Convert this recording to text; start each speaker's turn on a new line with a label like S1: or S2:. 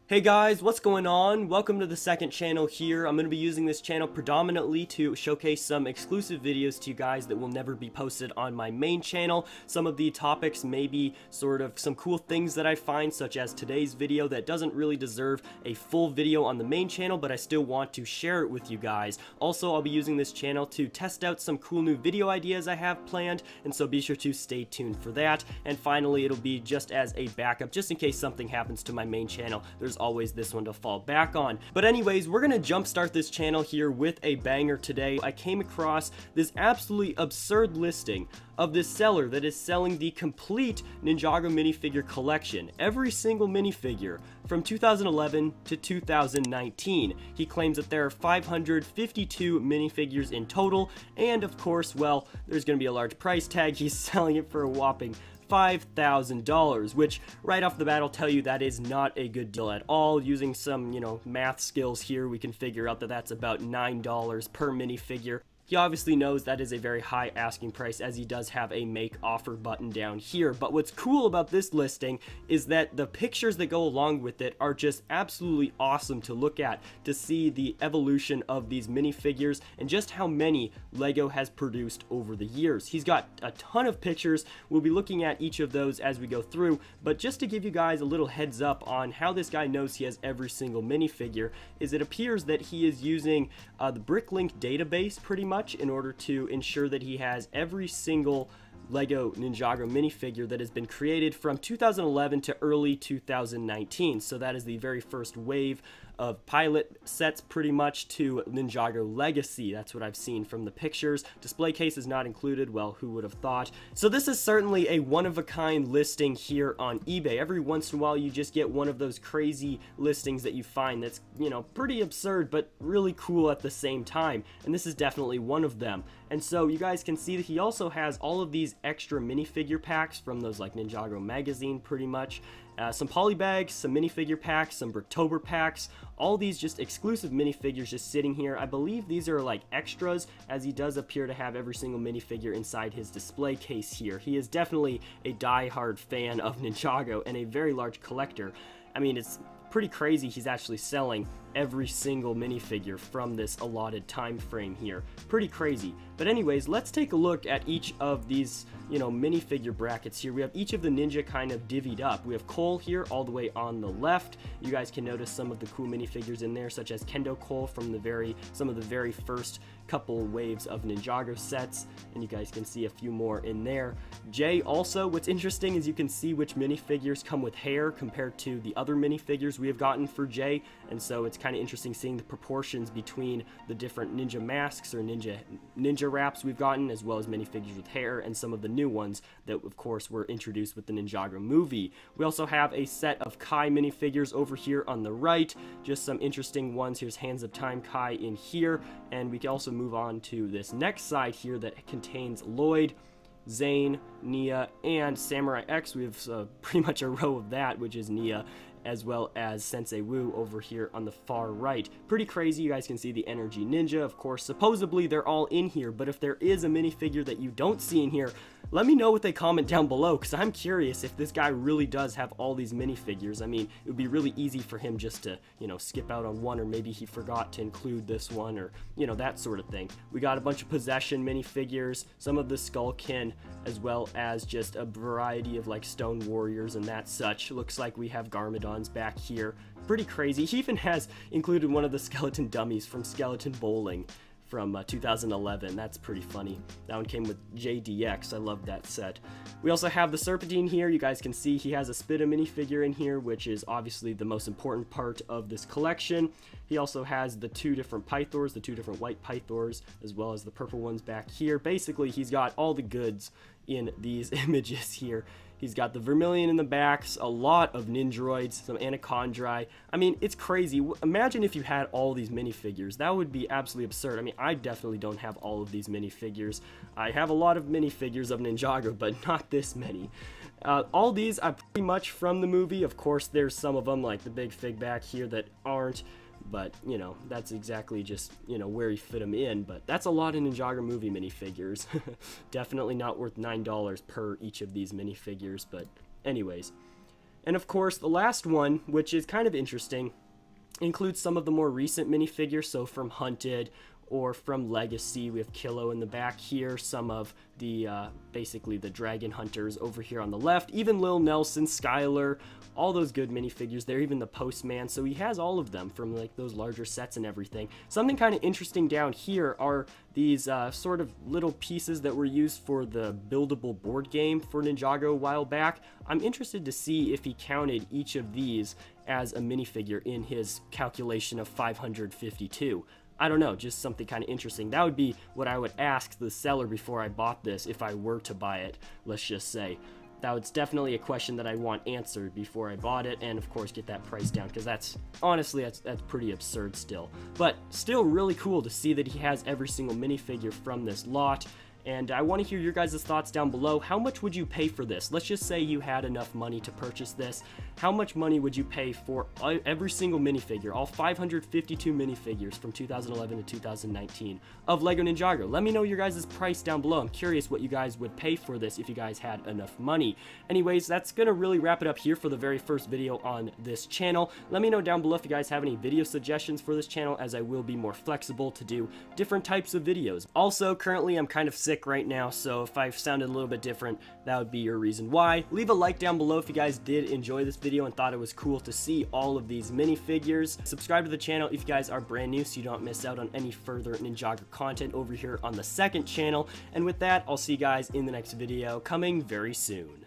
S1: Hey guys, what's going on? Welcome to the second channel here. I'm going to be using this channel predominantly to showcase some exclusive videos to you guys that will never be posted on my main channel. Some of the topics may be sort of some cool things that I find, such as today's video that doesn't really deserve a full video on the main channel, but I still want to share it with you guys. Also, I'll be using this channel to test out some cool new video ideas I have planned, and so be sure to stay tuned for that. And finally, it'll be just as a backup, just in case something happens to my main channel. There's always this one to fall back on. But anyways, we're gonna jumpstart this channel here with a banger today. I came across this absolutely absurd listing of this seller that is selling the complete Ninjago minifigure collection, every single minifigure from 2011 to 2019. He claims that there are 552 minifigures in total, and of course, well, there's gonna be a large price tag. He's selling it for a whopping $5,000, which right off the bat I'll tell you that is not a good deal at all. Using some, math skills here, we can figure out that that's about $9 per minifigure. He obviously knows that is a very high asking price, as he does have a make offer button down here. But what's cool about this listing is that the pictures that go along with it are just absolutely awesome to look at, to see the evolution of these minifigures and just how many LEGO has produced over the years. He's got a ton of pictures. We'll be looking at each of those as we go through, but just to give you guys a little heads up on how this guy knows he has every single minifigure, is it appears that he is using the Bricklink database pretty much in order to ensure that he has every single LEGO Ninjago minifigure that has been created from 2011 to early 2019. So that is the very first wave of pilot sets pretty much to Ninjago Legacy. That's what I've seen from the pictures. Display case is not included. Well, who would have thought? So this is certainly a one-of-a-kind listing here on eBay. Every once in a while you just get one of those crazy listings that you find that's, pretty absurd but really cool at the same time. And this is definitely one of them. And so you guys can see that he also has all of these extra minifigure packs from those like Ninjago magazine pretty much. Some polybags, some minifigure packs, some Bricktober packs, all these just exclusive minifigures just sitting here. I believe these are like extras, as he does appear to have every single minifigure inside his display case here. He is definitely a die-hard fan of Ninjago and a very large collector. I mean, it's pretty crazy he's actually selling every single minifigure from this allotted time frame here. Pretty crazy. But anyways, let's take a look at each of these, minifigure brackets here. We have each of the ninja kind of divvied up. We have Cole here all the way on the left. You guys can notice some of the cool minifigures in there, such as Kendo Cole from some of the very first couple waves of Ninjago sets, and you guys can see a few more in there. Jay also, what's interesting is you can see which minifigures come with hair compared to the other minifigures we have gotten for Jay, and so it's kind of interesting seeing the proportions between the different ninja masks or ninja wraps we've gotten, as well as minifigures with hair and some of the new ones that of course were introduced with the Ninjago movie. We also have a set of Kai minifigures over here on the right, just some interesting ones. Here's Hands of Time Kai in here, and we can also move on to this next side here that contains Lloyd, Zane, Nia, and Samurai X. We have pretty much a row of that, which is Nia, as well as Sensei Wu over here on the far right. Pretty crazy. You guys can see the Energy Ninja, of course. Supposedly they're all in here, but if there is a minifigure that you don't see in here, let me know what they comment down below, because I'm curious if this guy really does have all these minifigures. I mean, it would be really easy for him just to, skip out on one, or maybe he forgot to include this one, or, that sort of thing. We got a bunch of Possession minifigures, some of the Skullkin, as well as just a variety of like Stone Warriors and that such. Looks like we have Garmadons back here. Pretty crazy. He even has included one of the skeleton dummies from Skeleton Bowling from 2011. That's pretty funny. That one came with JDX. I love that set. We also have the Serpentine here. You guys can see he has a Spitta minifigure in here, which is obviously the most important part of this collection. He also has the two different Pythors, the two different white Pythors, as well as the purple ones back here. Basically, he's got all the goods in these images here. He's got the Vermilion in the backs, a lot of Ninjroids, some Anachondri. I mean, it's crazy. Imagine if you had all these minifigures. That would be absolutely absurd. I mean, I definitely don't have all of these minifigures. I have a lot of minifigures of Ninjago, but not this many. All these are pretty much from the movie. Of course, there's some of them, like the big fig back here, that aren't. But, that's exactly just, where you fit them in. But that's a lot of Ninjago movie minifigures. Definitely not worth $9 per each of these minifigures, but anyways. And of course, the last one, which is kind of interesting, includes some of the more recent minifigures, so from Hunted or from Legacy. We have Kilo in the back here, some of the basically the Dragon Hunters over here on the left, even Lil Nelson, Skylar, all those good minifigures there, even the Postman. So he has all of them from like those larger sets and everything. Something kind of interesting down here are these sort of little pieces that were used for the buildable board game for Ninjago a while back. I'm interested to see if he counted each of these as a minifigure in his calculation of 552. I don't know, just something kind of interesting. That would be what I would ask the seller before I bought this, if I were to buy it, let's just say. That was definitely a question that I want answered before I bought it, and of course get that price down, because that's, honestly, that's pretty absurd still. But still really cool to see that he has every single minifigure from this lot. And I want to hear your guys' thoughts down below. How much would you pay for this? Let's just say you had enough money to purchase this. How much money would you pay for every single minifigure, all 552 minifigures from 2011 to 2019 of LEGO Ninjago? Let me know your guys' price down below. I'm curious what you guys would pay for this if you guys had enough money. Anyways, that's going to really wrap it up here for the very first video on this channel. Let me know down below if you guys have any video suggestions for this channel, as I will be more flexible to do different types of videos. Also, currently I'm kind of sick right now, so if I've sounded a little bit different, that would be your reason why. Leave a like down below if you guys did enjoy this video and thought it was cool to see all of these minifigures. Subscribe to the channel if you guys are brand new so you don't miss out on any further Ninjago content over here on the second channel. And with that, I'll see you guys in the next video coming very soon.